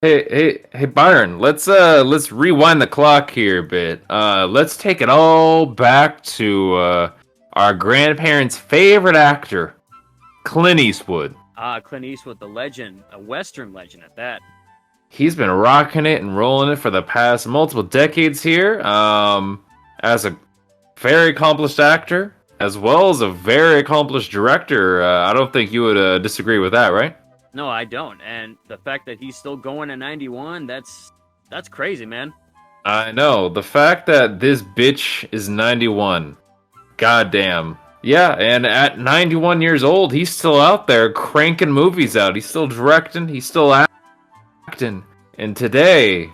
Hey, Byron. Let's rewind the clock here a bit. Let's take it all back to our grandparents' favorite actor, Clint Eastwood. Clint Eastwood, the legend, a Western legend at that. He's been rocking it and rolling it for the past multiple decades here. As a very accomplished actor, as well as a very accomplished director. I don't think you would disagree with that, right? No, I don't. And the fact that he's still going at 91, that's crazy, man. I know. The fact that this bitch is 91. Goddamn. Yeah, and at 91 years old, he's still out there cranking movies out. He's still directing, he's still acting. And today,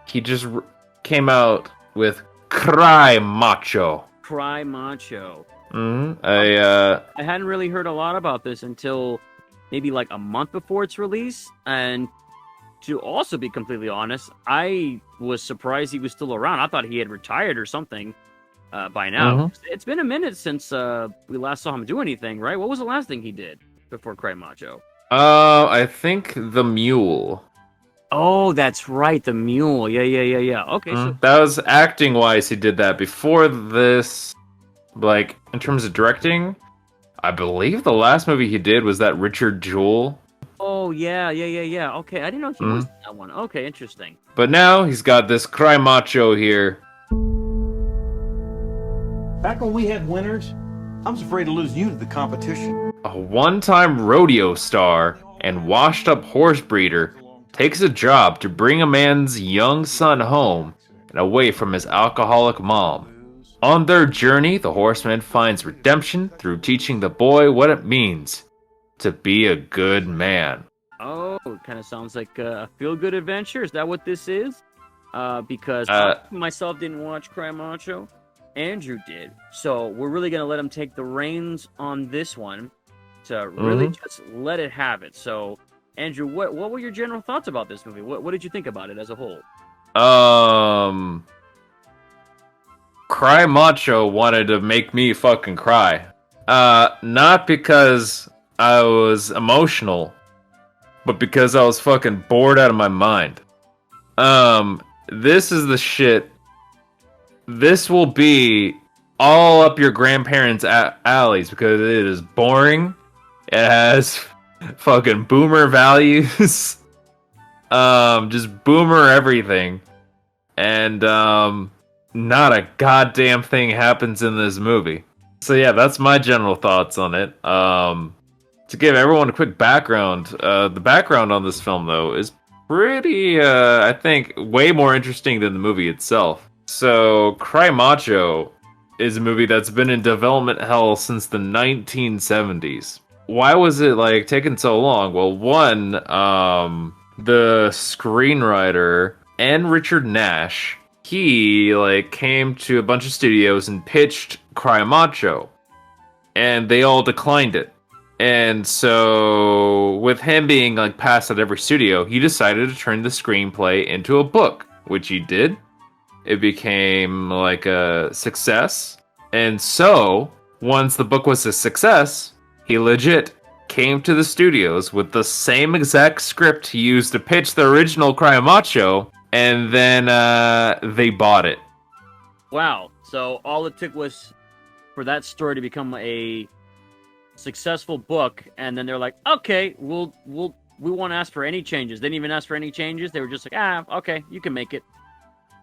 he just came out with Cry Macho. Cry Macho. I hadn't really heard a lot about this until maybe like a month before its release. And to also be completely honest, I was surprised he was still around. I thought he had retired or something by now. It's been a minute since we last saw him do anything, right? What was the last thing he did before Cry Macho? I think The Mule. Oh, that's right, The Mule. Yeah. Okay, so That was acting wise. He did that before this. Like in terms of directing, I believe the last movie he did was that Richard Jewell. oh yeah. Okay, I didn't know he was in that one. Okay, interesting. But now he's got this Cry Macho here. Back when we had winners, I was afraid to lose you to the competition. A one-time rodeo star and washed-up horse breeder takes a job to bring a man's young son home and away from his alcoholic mom. On their journey, the horseman finds redemption through teaching the boy what it means to be a good man. Oh, it kind of sounds like a feel-good adventure. Is that what this is? Because I myself didn't watch Cry Macho. Andrew did. So we're really going to let him take the reins on this one to really just let it have it. So, Andrew, what were your general thoughts about this movie? What did you think about it as a whole? Cry Macho wanted to make me fucking cry. Not because I was emotional, but because I was fucking bored out of my mind. This is the shit. This will be all up your grandparents' alleys because it is boring. It has fucking boomer values. Just boomer everything. And, not a goddamn thing happens in this movie. So yeah, that's my general thoughts on it. To give everyone a quick background, the background on this film, though, is pretty, I think, way more interesting than the movie itself. So, Cry Macho is a movie that's been in development hell since the 1970s. Why was it, like, taking so long? Well, one, the screenwriter and Richard Nash, he, like, came to a bunch of studios and pitched Cry Macho. And they all declined it. And so, with him being, like, passed at every studio, he decided to turn the screenplay into a book, which he did. It became like a success. And so, once the book was a success, he legit came to the studios with the same exact script he used to pitch the original Cry Macho, and then they bought it. Wow. So all it took was for that story to become a successful book, and then they're like, okay, we won't ask for any changes. They didn't even ask for any changes. They were just like, okay, you can make it.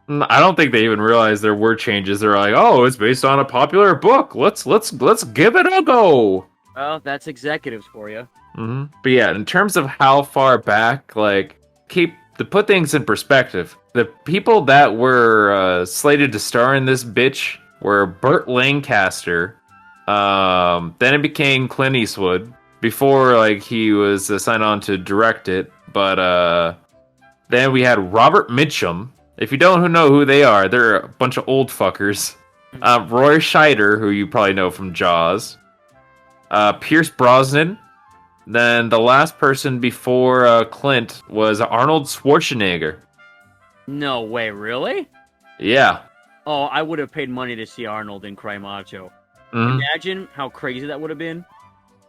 I don't think they even realized there were changes. They're like, "Oh, it's based on a popular book. Let's give it a go." Well, that's executives for you. But yeah, in terms of how far back, like, to put things in perspective, the people that were slated to star in this bitch were Burt Lancaster. Then it became Clint Eastwood before, like, he was signed on to direct it. But then we had Robert Mitchum. If you don't know who they are, they're a bunch of old fuckers. Roy Scheider, who you probably know from Jaws. Pierce Brosnan. Then the last person before Clint was Arnold Schwarzenegger. No way, really? Yeah. Oh, I would have paid money to see Arnold in Cry Macho. Imagine how crazy that would have been.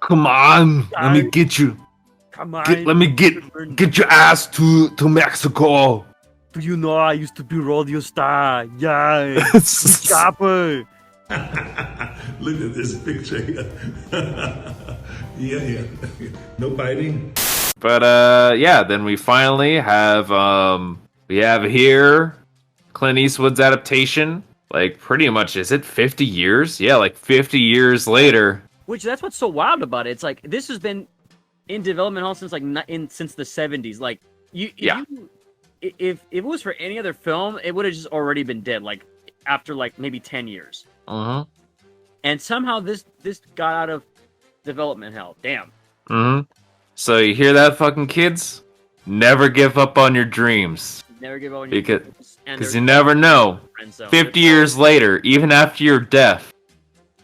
Come on, let me get you. Come on. Let me get your ass to Mexico. Do you know I used to be rodeo star? Yeah. Chopper. Look at this picture here. yeah. No biting. But yeah, then we finally have here Clint Eastwood's adaptation. Like pretty much, is it 50 years? Yeah, like 50 years later. Which that's what's so wild about it. It's like this has been in development hall since since the 70s. Like if it was for any other film, it would have just already been dead. Like after like maybe 10 years. Uh-huh. And somehow this got out of development hell. Damn. Mm-hmm. So you hear that, fucking kids? Never give up on your dreams. Never give up on your dreams. Because you never know. 50 years later, even after your death,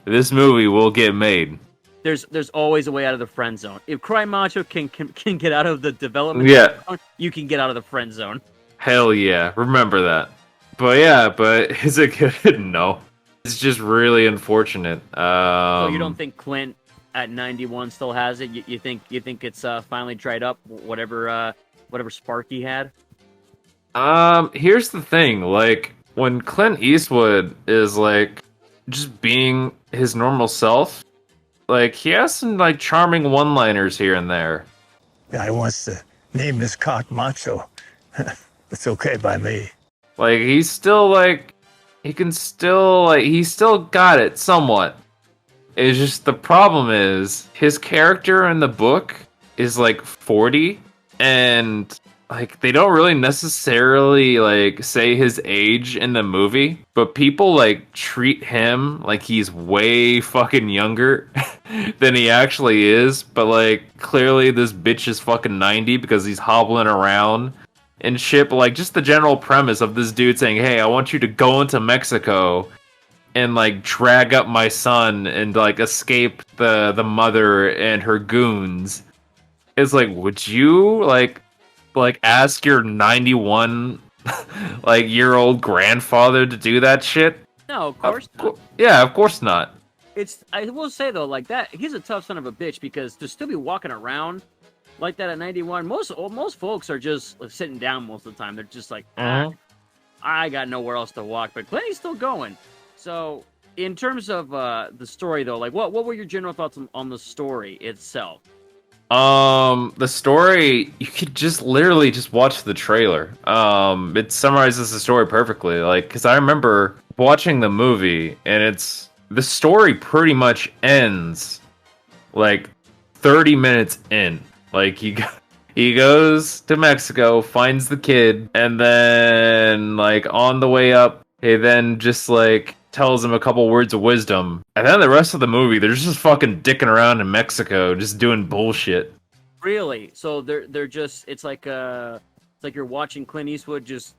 this movie will get made. There's always a way out of the friend zone. If Cry Macho can get out of the development zone, you can get out of the friend zone. Hell yeah. Remember that. But is it good? No. It's just really unfortunate. So you don't think Clint at 91 still has it? You think it's finally dried up? Whatever spark he had. Here's the thing. Like when Clint Eastwood is like just being his normal self, like he has some like charming one-liners here and there. Guy wants to name his cock Macho. It's okay by me. Like he's still like. He still got it somewhat. It's just the problem is his character in the book is like 40 and like they don't really necessarily like say his age in the movie, but people like treat him like he's way fucking younger than he actually is, but like clearly this bitch is fucking 90 because he's hobbling around and shit. But like just the general premise of this dude saying, hey, I want you to go into Mexico and like drag up my son and like escape the mother and her goons. It's like, would you like ask your 91 like year old grandfather to do that shit? No, of course not. Yeah, of course not. I will say though, like that, he's a tough son of a bitch because to still be walking around like that at 91, most folks are just sitting down most of the time. They're just like, I got nowhere else to walk. But Clint, he's still going. So, in terms of the story, though, like, what were your general thoughts on the story itself? The story, you could just literally just watch the trailer. It summarizes the story perfectly. Like, because I remember watching the movie, and the story pretty much ends like 30 minutes in. Like he goes to Mexico, finds the kid, and then like on the way up, he then just like tells him a couple words of wisdom. And then the rest of the movie, they're just fucking dicking around in Mexico, just doing bullshit. Really? So they're just it's like you're watching Clint Eastwood just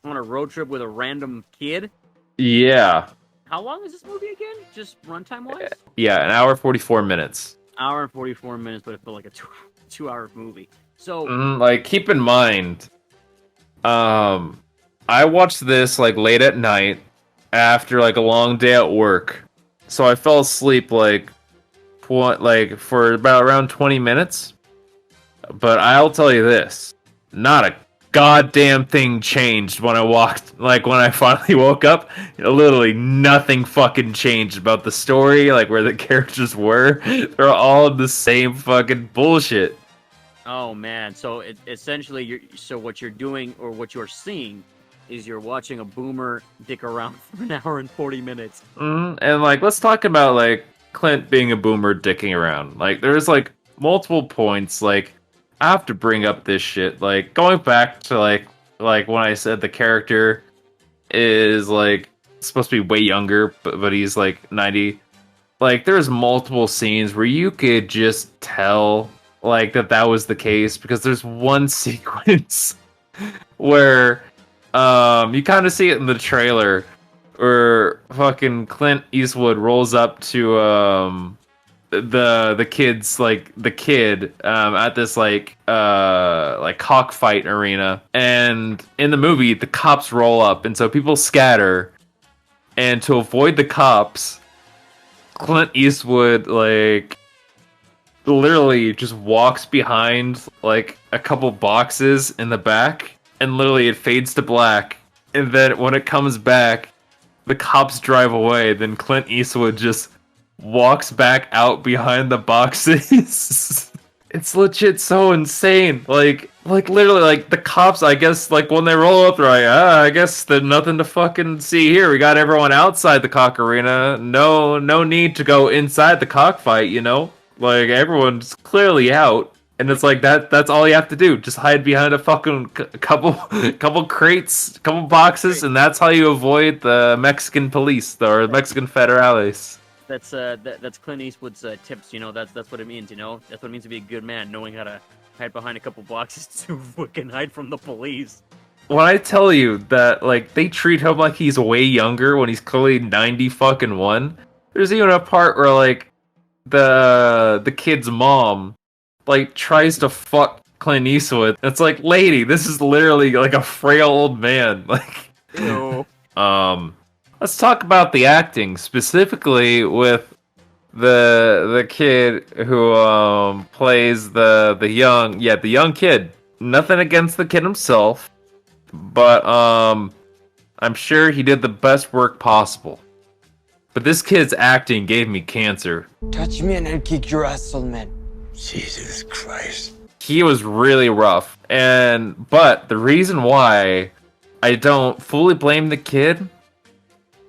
on a road trip with a random kid? Yeah. How long is this movie again? Just runtime wise? Yeah, an hour 44 minutes. Hour and 44 minutes, but it felt like a two-hour movie. So like keep in mind, I watched this like late at night after like a long day at work, so I fell asleep like for about around 20 minutes. But I'll tell you this, not a goddamn thing changed when I finally woke up. Literally nothing fucking changed about the story, like where the characters were. They're all the same fucking bullshit. Oh man, so essentially what you're doing or what you're seeing is you're watching a boomer dick around for an hour and 40 minutes. And like let's talk about like Clint being a boomer dicking around. Like there's like multiple points. Like I have to bring up this shit. Like going back to like when I said the character is like supposed to be way younger, but he's like 90. Like there's multiple scenes where you could just tell like that was the case, because there's one sequence where you kind of see it in the trailer where fucking Clint Eastwood rolls up to the kid at this like cockfight arena, and in the movie the cops roll up, and so people scatter, and to avoid the cops, Clint Eastwood like literally just walks behind like a couple boxes in the back, and literally it fades to black. And then when it comes back, the cops drive away. Then Clint Eastwood just walks back out behind the boxes. It's legit so insane. Like literally, like the cops. I guess like when they roll up, they're like, I guess there's nothing to fucking see here. We got everyone outside the cock arena. No need to go inside the cockfight. You know, like everyone's clearly out. And it's like that's all you have to do. Just hide behind a fucking couple crates, couple boxes, and that's how you avoid the Mexican police or Mexican federales. That's Clint Eastwood's tips. You know, that's what it means. You know, that's what it means to be a good man, knowing how to hide behind a couple boxes to fucking hide from the police. When I tell you that, like, they treat him like he's way younger when he's clearly 90 fucking one. There's even a part where like the kid's mom like tries to fuck Clint Eastwood. It's like, lady, this is literally like a frail old man. Like, Ew. Let's talk about the acting, specifically with the kid who plays the young kid. Nothing against the kid himself, but I'm sure he did the best work possible. But this kid's acting gave me cancer. Touch me and I'll kick your ass, old man. Jesus Christ. He was really rough. But the reason why I don't fully blame the kid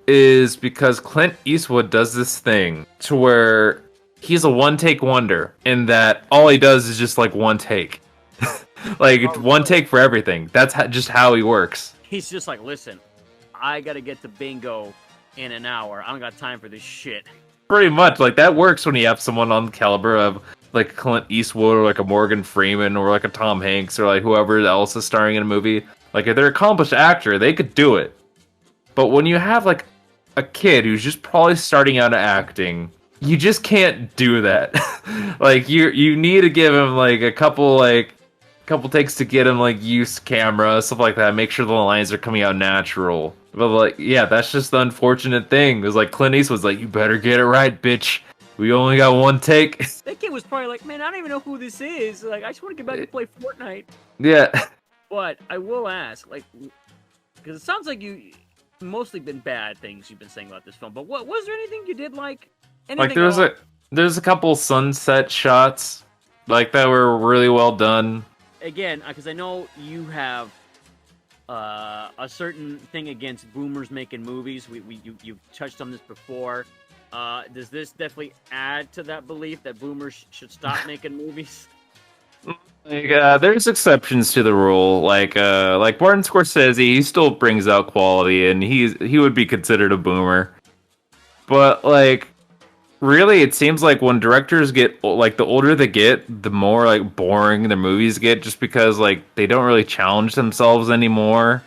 is because Clint Eastwood does this thing to where he's a one-take wonder in that all he does is just like one take. Like one take for everything. That's just how he works. He's just like, listen, I gotta get to bingo in an hour. I don't got time for this shit. Pretty much, like that works when you have someone on the caliber of like Clint Eastwood or like a Morgan Freeman or like a Tom Hanks or like whoever else is starring in a movie. Like if they're an accomplished actor, they could do it. But when you have like a kid who's just probably starting out acting, you just can't do that. Like you need to give him like a couple takes to get him like used to camera, stuff like that, make sure the lines are coming out natural. But like, yeah, that's just the unfortunate thing. It was like Clint Eastwood's like, you better get it right, bitch. We only got one take. That kid was probably like, man, I don't even know who this is. Like, I just want to get back and play Fortnite. Yeah. But I will ask, like, because it sounds like you mostly been bad things you've been saying about this film. But what was there anything you did like? Anything Like there's a couple sunset shots like that were really well done. Again, because I know you have a certain thing against boomers making movies. You've touched on this before. Does this definitely add to that belief that boomers should stop making movies? Like, there's exceptions to the rule. Like Martin Scorsese, he still brings out quality, and he would be considered a boomer. But like, really, it seems like when directors get like the older they get, the more like boring their movies get, just because like they don't really challenge themselves anymore.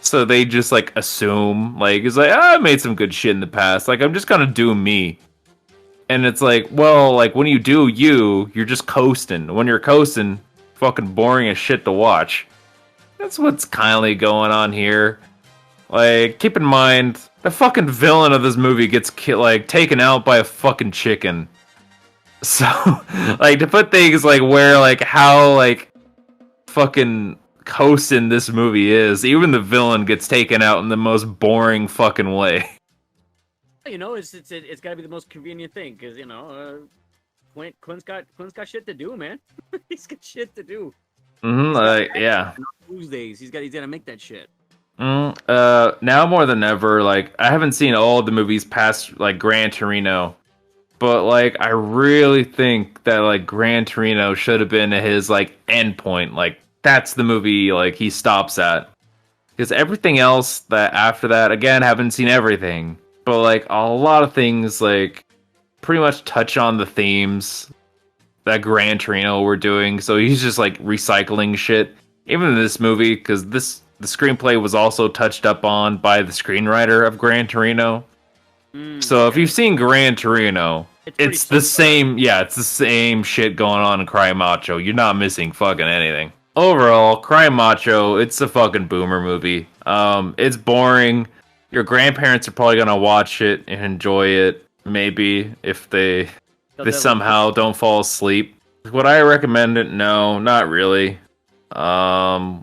So they just like assume like it's like, I made some good shit in the past. Like I'm just gonna do me. And it's like, well, like when you do you're just coasting. When you're coasting, fucking boring as shit to watch. That's what's kindly going on here. Like, keep in mind, the fucking villain of this movie gets taken out by a fucking chicken. So, like, to put things like where, like, how, like, fucking coasting this movie is, even the villain gets taken out in the most boring fucking way. You know, it's got to be the most convenient thing because you know, Clint's got shit to do, man. He's got shit to do. Yeah. Tuesdays, he's got to make that shit. Now more than ever, like I haven't seen all of the movies past like Gran Torino, but like I really think that like Gran Torino should have been his like end point. Like that's the movie like he stops at, because everything else that after that, again, haven't seen everything. But, like, a lot of things, like, pretty much touch on the themes that Gran Torino were doing. So he's just, like, recycling shit. Even in this movie, because the screenplay was also touched up on by the screenwriter of Gran Torino. So if you've seen Gran Torino, it's the same, it's the same shit going on in Cry Macho. You're not missing fucking anything. Overall, Cry Macho, it's a fucking boomer movie. It's boring. Your grandparents are probably gonna watch it and enjoy it, maybe, if they... Does they that look somehow don't fall asleep. Would I recommend it? No, not really.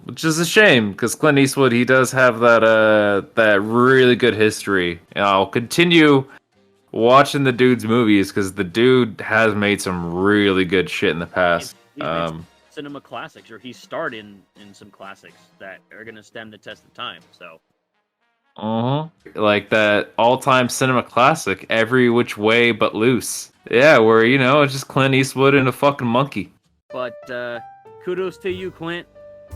Which is a shame because Clint Eastwood, he does have that really good history. And I'll continue watching the dude's movies because the dude has made some really good shit in the past. He's made some cinema classics, or he starred in some classics that are gonna stand the test of time. So, like that all-time cinema classic, Every Which Way But Loose. Yeah, where it's just Clint Eastwood and a fucking monkey. but kudos to you, Clint.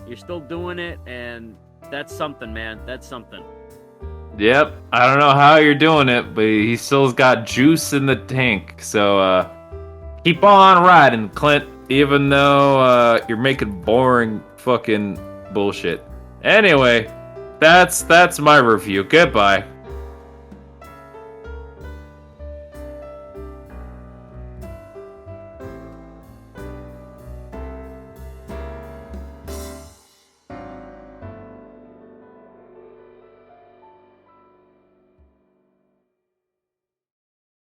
You're still doing it, and that's something, man. That's something. Yep, I don't know how you're doing it, but he still's got juice in the tank. So keep on riding, Clint, even though you're making boring fucking bullshit. Anyway, that's my review. Goodbye.